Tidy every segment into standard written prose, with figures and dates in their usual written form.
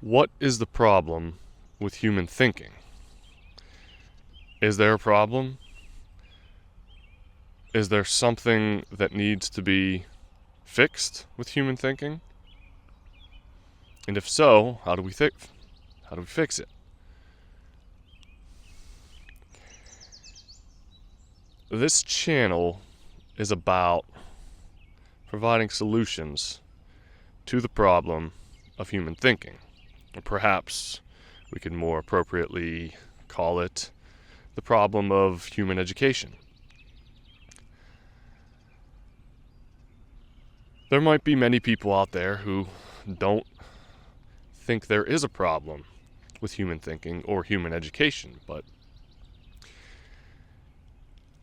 What is the problem with human thinking? Is there a problem? Is there something that needs to be fixed with human thinking? And if so, how do we fix it? This channel is about providing solutions to the problem of human thinking. Or perhaps we could more appropriately call it the problem of human education. There might be many people out there who don't think there is a problem with human thinking or human education, but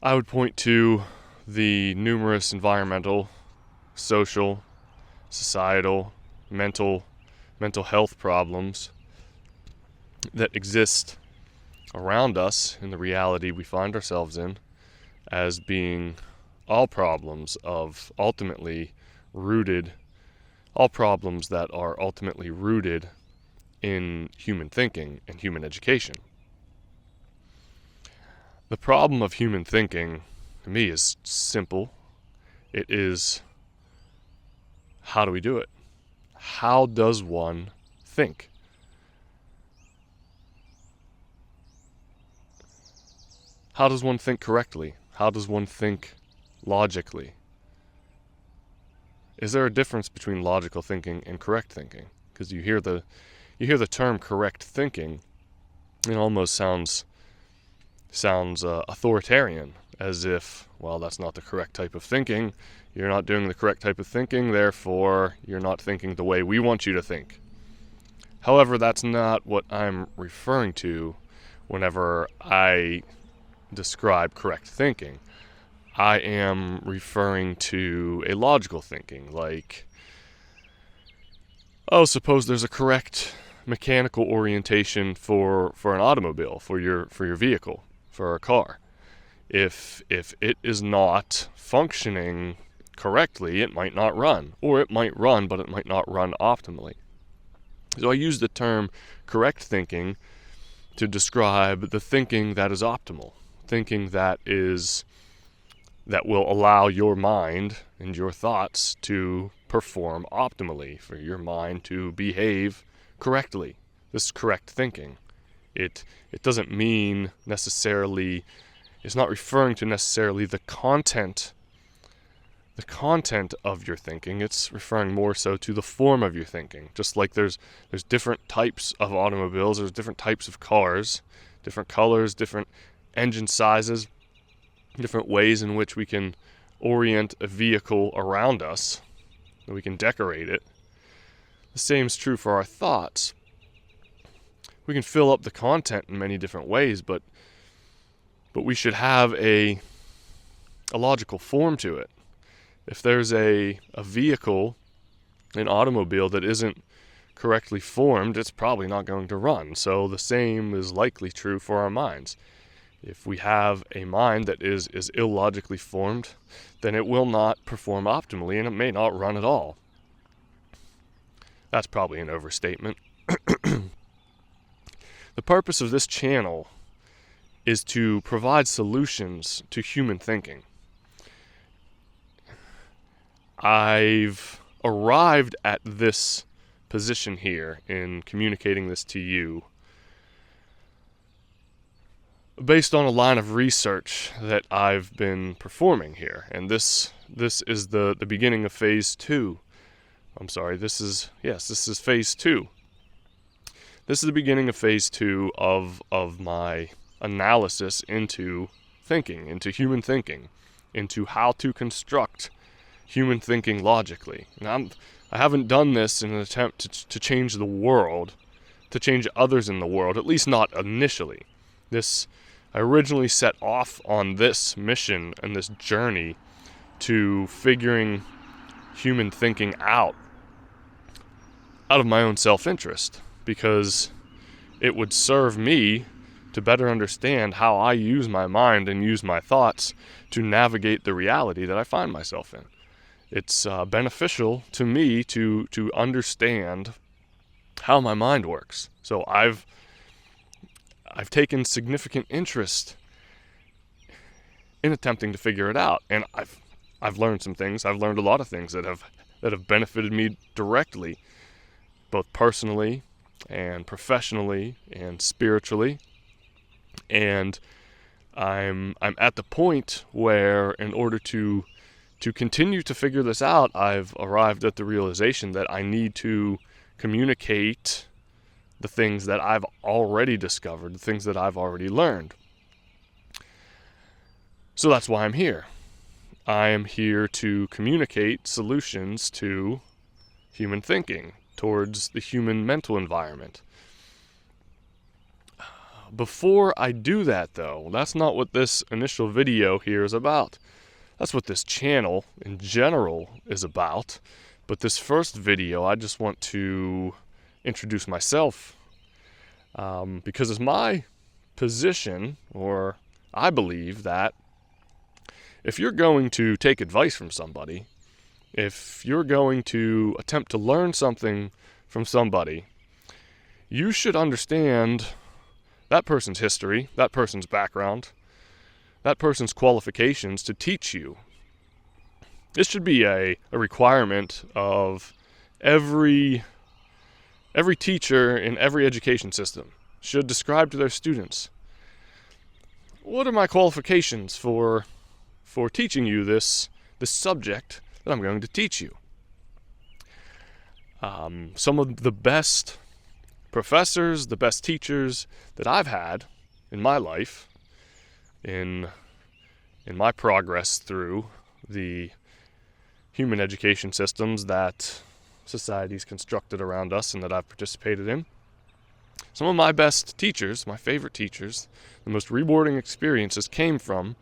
I would point to the numerous environmental, social, societal, mental health problems that exist around us in the reality we find ourselves in as being all problems that are ultimately rooted in human thinking and human education. The problem of human thinking, to me, is simple. It is, how do we do it? How does one think? How does one think correctly? How does one think logically? Is there a difference between logical thinking and correct thinking? Because you hear the term correct thinking, it almost sounds authoritarian, as if, well, that's not the correct type of thinking. You're not doing the correct type of thinking, therefore you're not thinking the way we want you to think. However, that's not what I'm referring to whenever I describe correct thinking. I am referring to a logical thinking, like, suppose there's a correct mechanical orientation for an automobile, for your vehicle, for a car. If it is not functioning correctly, it might not run, or it might run, but it might not run optimally. So I use the term correct thinking to describe the thinking that is optimal, thinking that will allow your mind and your thoughts to perform optimally, for your mind to behave correctly. This is correct thinking. It doesn't mean necessarily, it's not referring to necessarily the content of your thinking. It's referring more so to the form of your thinking. Just like there's different types of automobiles, there's different types of cars, different colors, different engine sizes, different ways in which we can orient a vehicle around us, that we can decorate it. The same is true for our thoughts. We can fill up the content in many different ways, but we should have a logical form to it. If there's a vehicle, an automobile that isn't correctly formed, it's probably not going to run. So the same is likely true for our minds. If we have a mind that is illogically formed, then it will not perform optimally and it may not run at all. That's probably an overstatement. The purpose of this channel is to provide solutions to human thinking. I've arrived at this position here in communicating this to you based on a line of research that I've been performing here. And this is the beginning of phase 2. I'm sorry, this is phase 2. This is the beginning of phase 2 of my analysis into thinking, into human thinking, into how to construct human thinking logically. And I haven't done this in an attempt to change the world, to change others in the world, at least not initially. I originally set off on this mission and this journey to figuring human thinking out of my own self-interest, because it would serve me to better understand how I use my mind and use my thoughts to navigate the reality that I find myself in. It's beneficial to me to understand how my mind works. So I've taken significant interest in attempting to figure it out, and I've learned some things. I've learned a lot of things that have benefited me directly, both personally and professionally and spiritually. And I'm at the point where, in order to continue to figure this out, I've arrived at the realization that I need to communicate the things that I've already discovered, the things that I've already learned. So that's why I'm here. I am here to communicate solutions to human thinking, towards the human mental environment. Before I do that, though, that's not what this initial video here is about. That's what this channel in general is about. But this first video, I just want to introduce myself, because it's my position, or I believe that if you're going to take advice from somebody, if you're going to attempt to learn something from somebody, you should understand that person's history, that person's background, that person's qualifications to teach you. This should be a requirement of every teacher in every education system should describe to their students, what are my qualifications for teaching you this subject that I'm going to teach you. Some of the best professors, the best teachers that I've had in my life, in my progress through the human education systems that society's constructed around us and that I've participated in. Some of my best teachers, my favorite teachers, the most rewarding experiences came from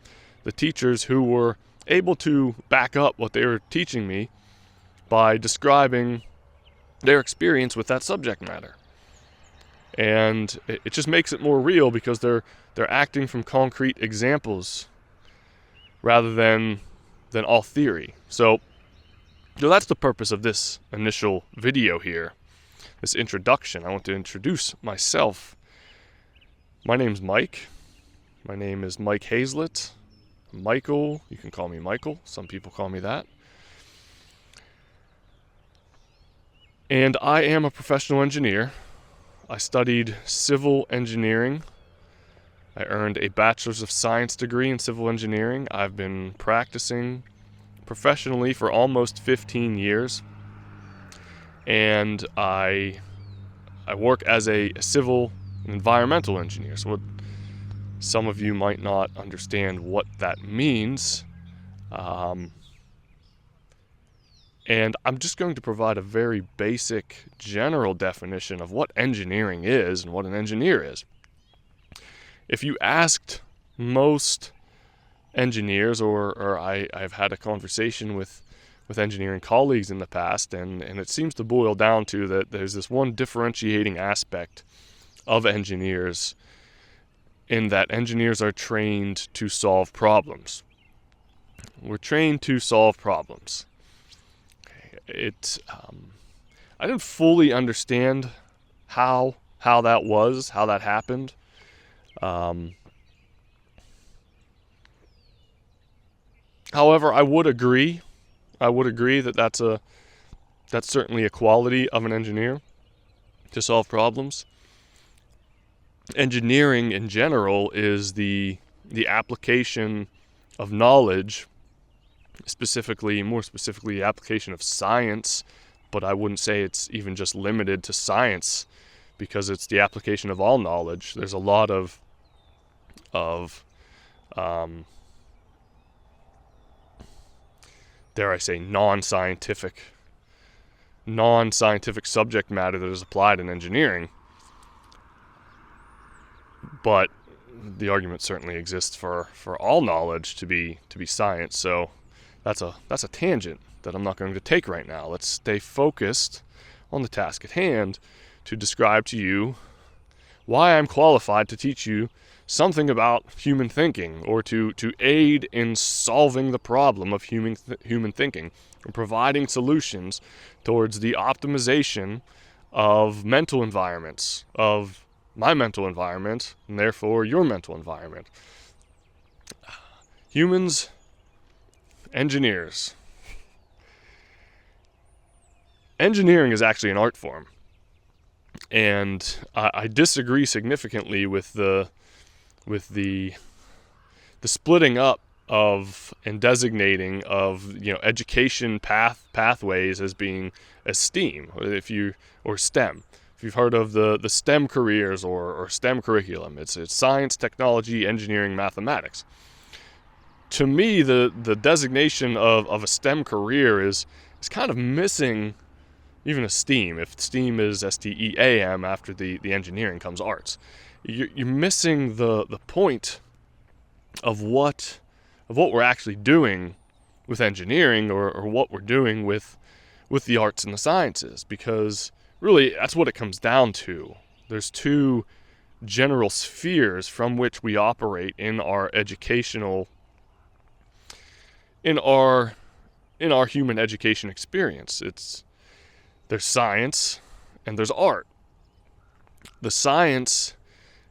the teachers who were able to back up what they were teaching me by describing their experience with that subject matter. And it just makes it more real because they're acting from concrete examples rather than all theory. So that's the purpose of this initial video here, this introduction. I want to introduce myself. My name's Mike. My name is Mike Hazlett. Michael, you can call me Michael. Some people call me that. And I am a professional engineer. I studied civil engineering. I earned a Bachelor's of Science degree in civil engineering. I've been practicing professionally for almost 15 years. And I work as a civil and environmental engineer. So some of you might not understand what that means. And I'm just going to provide a very basic, general definition of what engineering is and what an engineer is. If you asked most engineers, or I've had a conversation with engineering colleagues in the past, and it seems to boil down to that there's this one differentiating aspect of engineers, in that engineers are trained to solve problems. We're trained to solve problems. I didn't fully understand how that was, how that happened. However, I would agree that that's certainly a quality of an engineer, to solve problems. Engineering in general is the application of knowledge, more specifically the application of science, but I wouldn't say it's even just limited to science, because it's the application of all knowledge. There's a lot of dare I say, non-scientific subject matter that is applied in engineering. But the argument certainly exists for all knowledge to be science. So that's a tangent that I'm not going to take right now. Let's stay focused on the task at hand to describe to you why I'm qualified to teach you something about human thinking, or to aid in solving the problem of human thinking and providing solutions towards the optimization of mental environments, of my mental environment, and therefore your mental environment. Humans, engineers. Engineering is actually an art form. And I disagree significantly with the splitting up of and designating of education pathways as being as STEAM, or STEM. If you've heard of the STEM careers or STEM curriculum, it's science, technology, engineering, mathematics. To me, the designation of a STEM career is kind of missing even a STEAM. If STEAM is STEAM, after the engineering comes arts. You're missing the point of what we're actually doing with engineering, or what we're doing with the arts and the sciences, because really that's what it comes down to. There's two general spheres from which we operate in our educational, in our human education experience. There's science and there's art. The science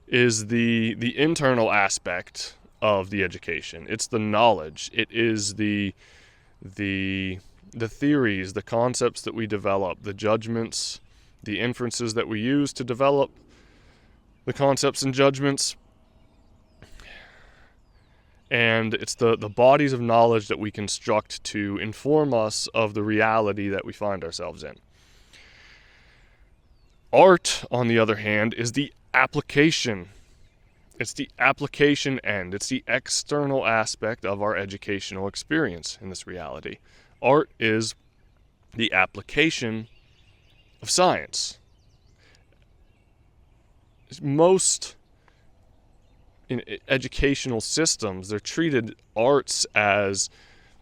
is the internal aspect of the education. It's the knowledge. It is the theories, the concepts that we develop, the judgments, the inferences that we use to develop the concepts and judgments. And it's the bodies of knowledge that we construct to inform us of the reality that we find ourselves in. Art, on the other hand, is the application. It's the application end. It's the external aspect of our educational experience in this reality. Art is the application of science. Most in educational systems, they're treated arts as,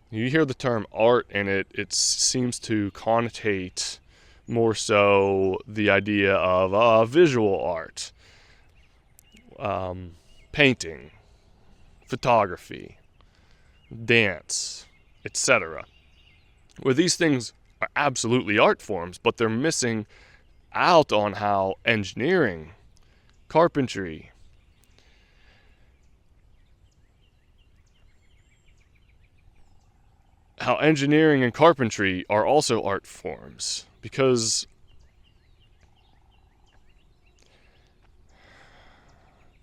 you hear the term art and it seems to connotate more so the idea of visual art, painting, photography, dance, etc. Where these things are absolutely art forms, but they're missing out on how engineering, carpentry, and carpentry are also art forms, because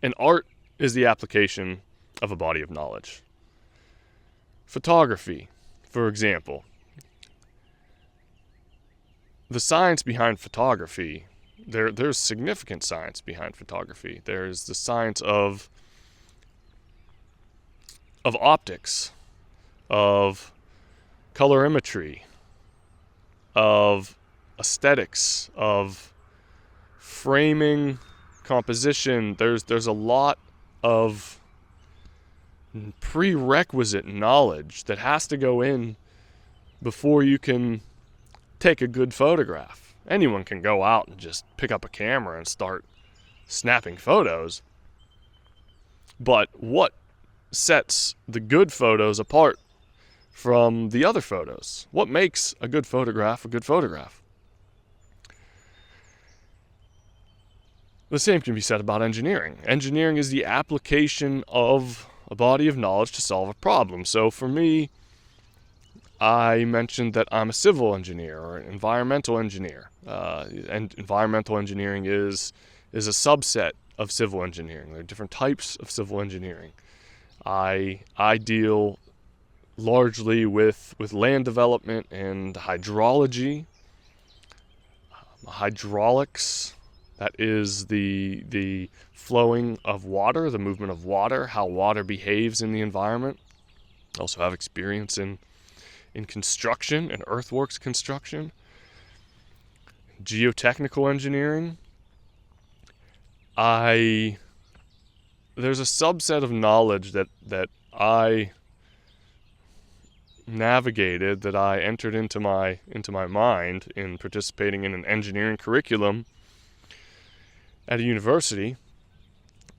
an art is the application of a body of knowledge. Photography, for example. The science behind photography, there's significant science behind photography. There's the science of optics, of colorimetry, of aesthetics, of framing, composition. There's a lot of prerequisite knowledge that has to go in before you can take a good photograph. Anyone can go out and just pick up a camera and start snapping photos. But what sets the good photos apart from the other photos? What makes a good photograph a good photograph? The same can be said about engineering. Engineering is the application of a body of knowledge to solve a problem. So for me, I mentioned that I'm a civil engineer or an environmental engineer. And environmental engineering is a subset of civil engineering. There are different types of civil engineering. I deal largely with land development and hydrology, hydraulics. That is the flowing of water, the movement of water, how water behaves in the environment. I also have experience in construction and earthworks construction, geotechnical engineering. There's a subset of knowledge that I navigated, that I entered into my mind in participating in an engineering curriculum at a university.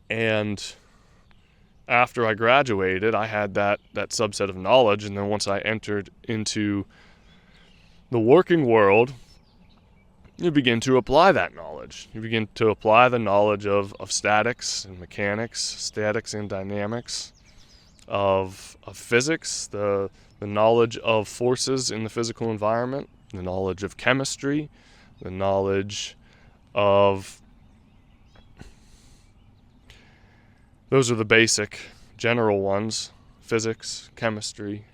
And after I graduated, I had that subset of knowledge, and then once I entered into the working world, you begin to apply that knowledge. You begin to apply the knowledge of statics and mechanics, statics and dynamics, of physics, the knowledge of forces in the physical environment, the knowledge of chemistry, the knowledge of... Those are the basic, general ones: physics, chemistry,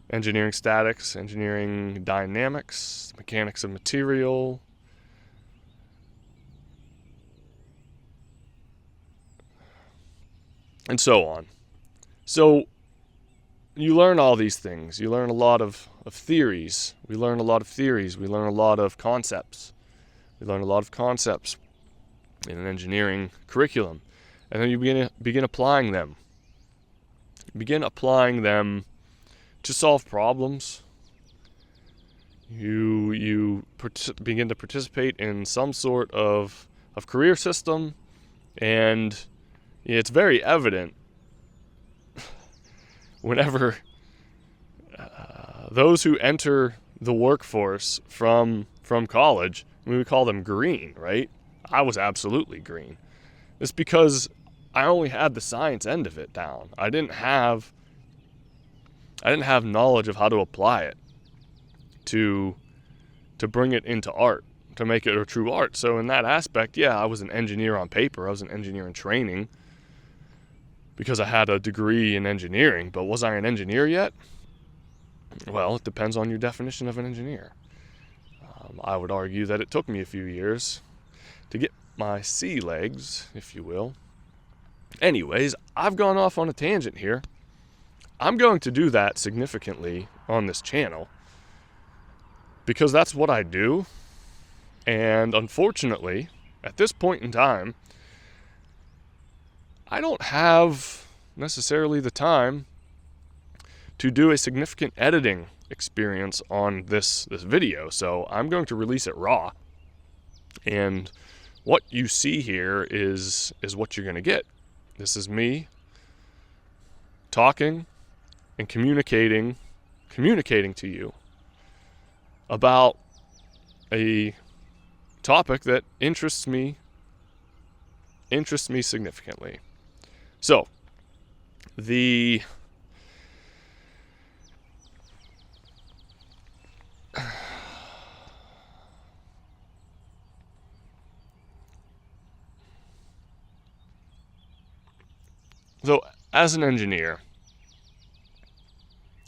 engineering statics, engineering dynamics, mechanics of material, and so on. So you learn all these things. You learn a lot of theories. We learn a lot of theories. We learn a lot of concepts. We learn a lot of concepts in an engineering curriculum. And then you begin applying them. You begin applying them to solve problems. You begin to participate in some sort of career system, and it's very evident whenever those who enter the workforce from college, I mean, we call them green, right? I was absolutely green. It's because I only had the science end of it down. I didn't have knowledge of how to apply it to bring it into art, to make it a true art. So in that aspect, yeah, I was an engineer on paper. I was an engineer in training because I had a degree in engineering. But was I an engineer yet? Well, it depends on your definition of an engineer. I would argue that it took me a few years to get my sea legs, if you will. Anyways, I've gone off on a tangent here. I'm going to do that significantly on this channel because that's what I do. And unfortunately, at this point in time, I don't have necessarily the time to do a significant editing experience on this video. So I'm going to release it raw. And what you see here is what you're going to get. This is me talking and communicating to you about a topic that interests me significantly. So, So, as an engineer,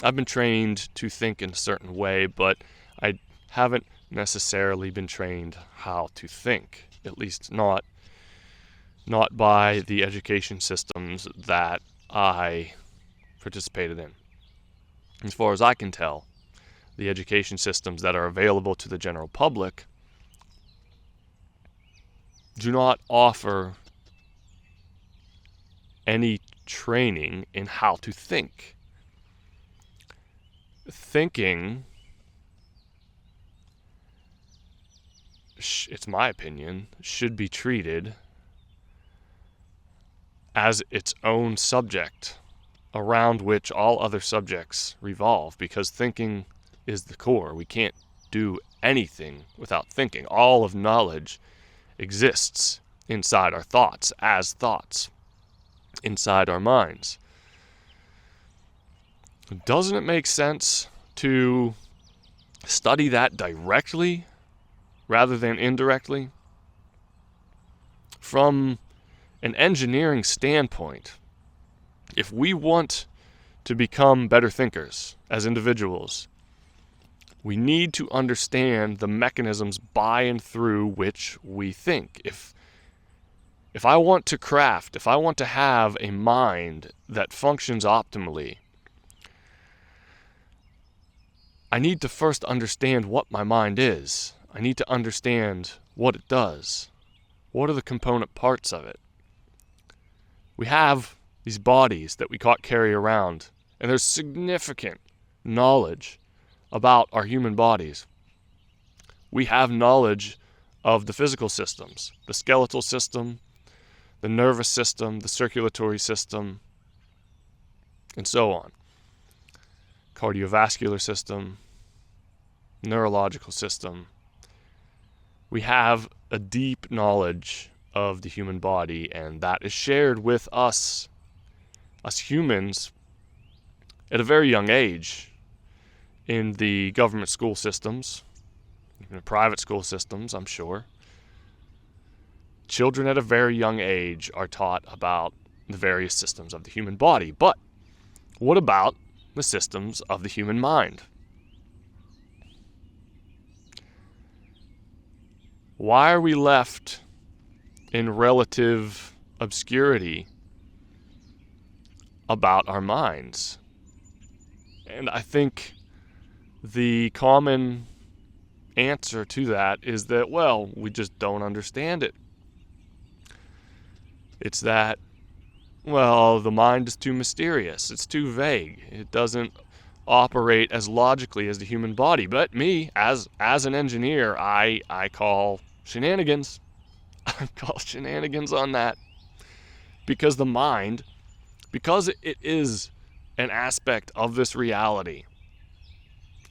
I've been trained to think in a certain way, but I haven't necessarily been trained how to think, at least not by the education systems that I participated in. As far as I can tell, the education systems that are available to the general public do not offer any training in how to think. Thinking, it's my opinion, should be treated as its own subject around which all other subjects revolve, because thinking is the core. We can't do anything without thinking. All of knowledge exists inside our thoughts, as thoughts, inside our minds. Doesn't it make sense to study that directly rather than indirectly? From an engineering standpoint, if we want to become better thinkers as individuals, we need to understand the mechanisms by and through which we think. If I want to craft, if I want to have a mind that functions optimally, I need to first understand what my mind is. I need to understand what it does. What are the component parts of it? We have these bodies that we carry around, and there's significant knowledge about our human bodies. We have knowledge of the physical systems, the skeletal system, the nervous system, the circulatory system, and so on. Cardiovascular system, neurological system. We have a deep knowledge of the human body, and that is shared with us humans, at a very young age in the government school systems, even private school systems, I'm sure. Children at a very young age are taught about the various systems of the human body. But what about the systems of the human mind? Why are we left in relative obscurity about our minds? And I think the common answer to that is that, well, we just don't understand it. It's that, well, the mind is too mysterious. It's too vague. It doesn't operate as logically as the human body. But me, as an engineer, I call shenanigans. I call shenanigans on that. Because the mind, because it is an aspect of this reality,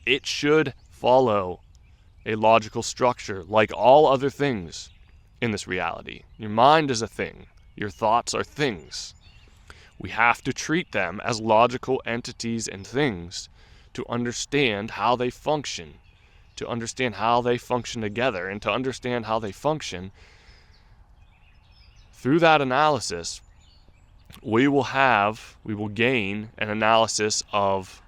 it should follow a logical structure like all other things in this reality. Your mind is a thing. Your thoughts are things. We have to treat them as logical entities and things to understand how they function, to understand how they function together, and to understand how they function. Through that analysis, we will gain an analysis of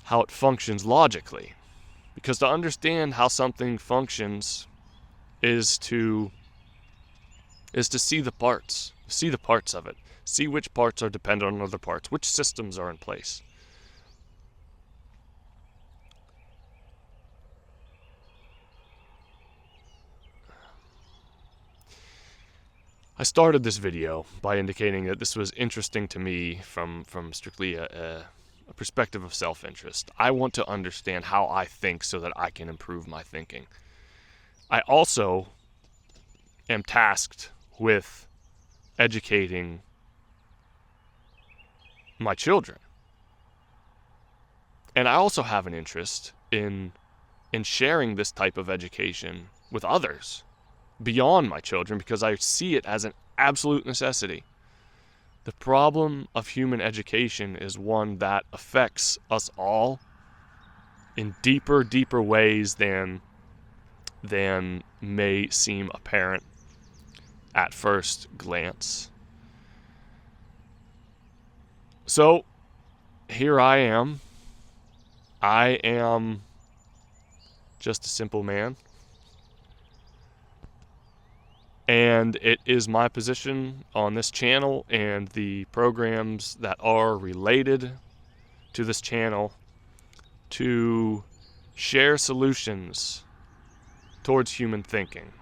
how it functions logically. Because to understand how something functions is to see the parts of it, see which parts are dependent on other parts, which systems are in place. I started this video by indicating that this was interesting to me from strictly a perspective of self-interest. I want to understand how I think so that I can improve my thinking. I also am tasked with educating my children. And I also have an interest in sharing this type of education with others beyond my children, because I see it as an absolute necessity. The problem of human education is one that affects us all in deeper ways than may seem apparent at first glance. So here I am. I am just a simple man. And it is my position on this channel and the programs that are related to this channel to share solutions towards human thinking.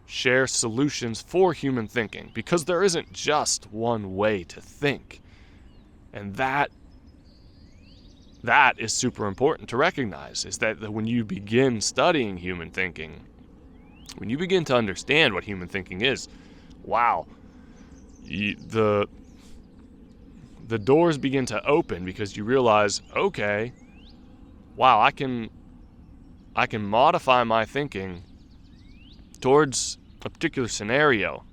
Share solutions for human thinking, because there isn't just one way to think. And that is super important to recognize, is that when you begin studying human thinking, when you begin to understand what human thinking is, wow, the doors begin to open, because you realize, okay, wow, I can modify my thinking towards a particular scenario.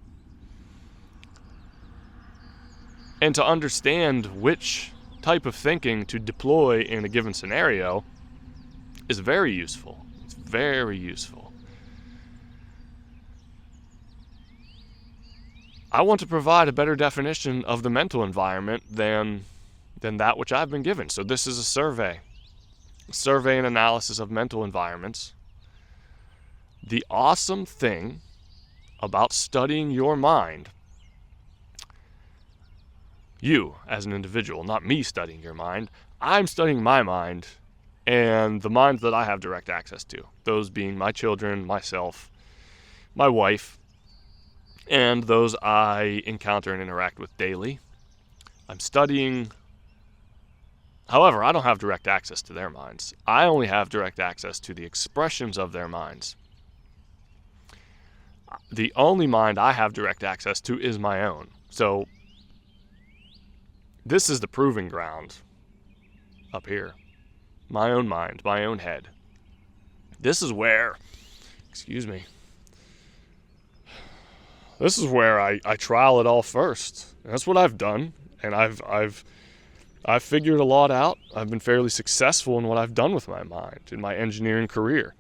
And to understand which type of thinking to deploy in a given scenario is very useful. It's very useful. I want to provide a better definition of the mental environment than that which I've been given. So this is a survey and analysis of mental environments. The awesome thing about studying your mind, you as an individual, not me studying your mind, I'm studying my mind and the minds that I have direct access to, those being my children, myself, my wife, and those I encounter and interact with daily. I'm studying. However, I don't have direct access to their minds. I only have direct access to the expressions of their minds. The only mind I have direct access to is my own. So this is the proving ground up here. My own mind, my own head. This is where, excuse me, this is where I trial it all first. And that's what I've done, and I've figured a lot out. I've been fairly successful in what I've done with my mind in my engineering career.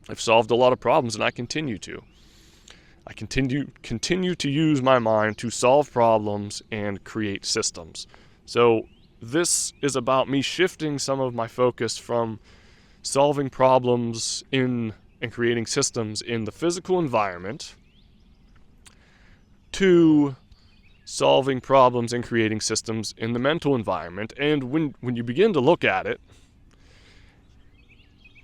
I've solved a lot of problems, and I continue to. I continue to use my mind to solve problems and create systems. So this is about me shifting some of my focus from solving problems and creating systems in the physical environment to solving problems and creating systems in the mental environment. And when you begin to look at it,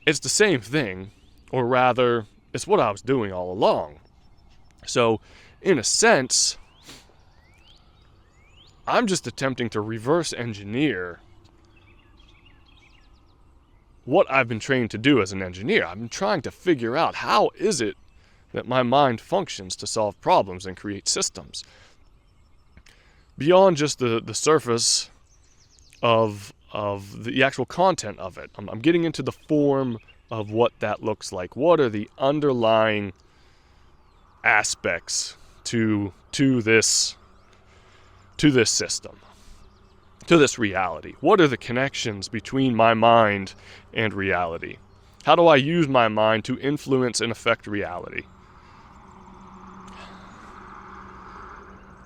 it's the same thing, or rather, it's what I was doing all along. So, in a sense, I'm just attempting to reverse engineer what I've been trained to do as an engineer. I've been trying to figure out how is it that my mind functions to solve problems and create systems. Beyond just the surface of the actual content of it. I'm getting into the form of what that looks like. What are the underlying aspects to this system, to this reality? What are the connections between my mind and reality? How do I use my mind to influence and affect reality?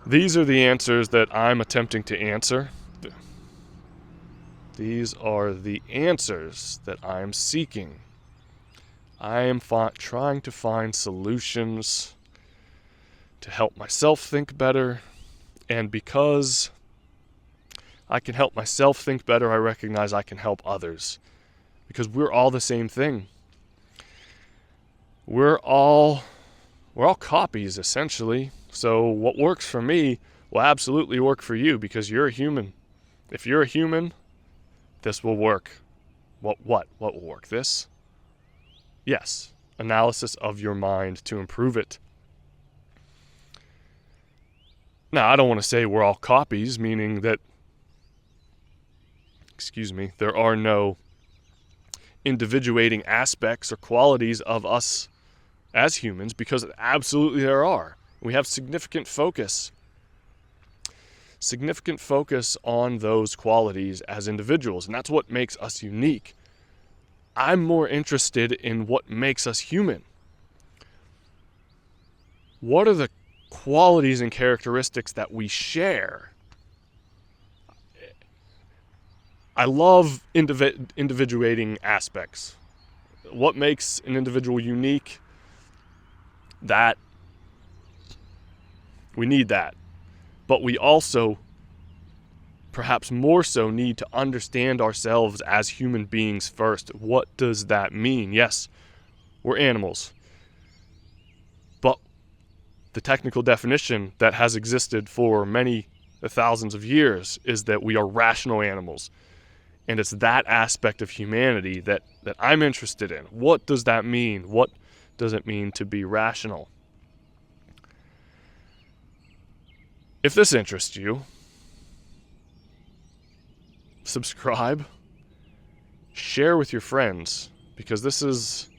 These are the answers that I'm attempting to answer. These are the answers that I am seeking. I am trying to find solutions to help myself think better, and because I can help myself think better, I recognize I can help others, because we're all the same thing. We're all copies, essentially. So what works for me will absolutely work for you, because you're a human. If you're a human, this will work. What will work? This? Yes. Analysis of your mind to improve it. Now, I don't want to say we're all copies, meaning that, there are no individuating aspects or qualities of us as humans, because absolutely there are. We have significant focus on those qualities as individuals, and that's what makes us unique. I'm more interested in what makes us human. What are the qualities and characteristics that we share? I love individuating aspects. What makes an individual unique? That we need that. But we also, perhaps more so, need to understand ourselves as human beings first. What does that mean? Yes, we're animals. But the technical definition that has existed for many thousands of years is that we are rational animals. And it's that aspect of humanity that I'm interested in. What does that mean? What does it mean to be rational? If this interests you, subscribe, share with your friends, because this is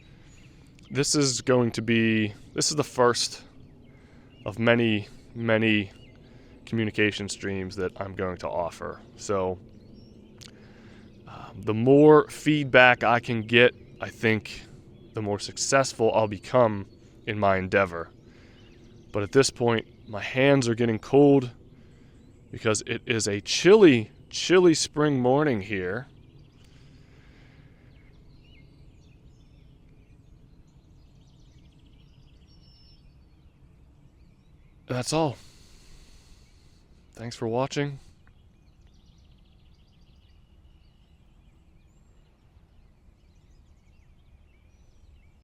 the first of many communication streams that I'm going to offer. So the more feedback I can get, I think the more successful I'll become in my endeavor. But at this point, my hands are getting cold because it is a chilly spring morning here. That's all. Thanks for watching.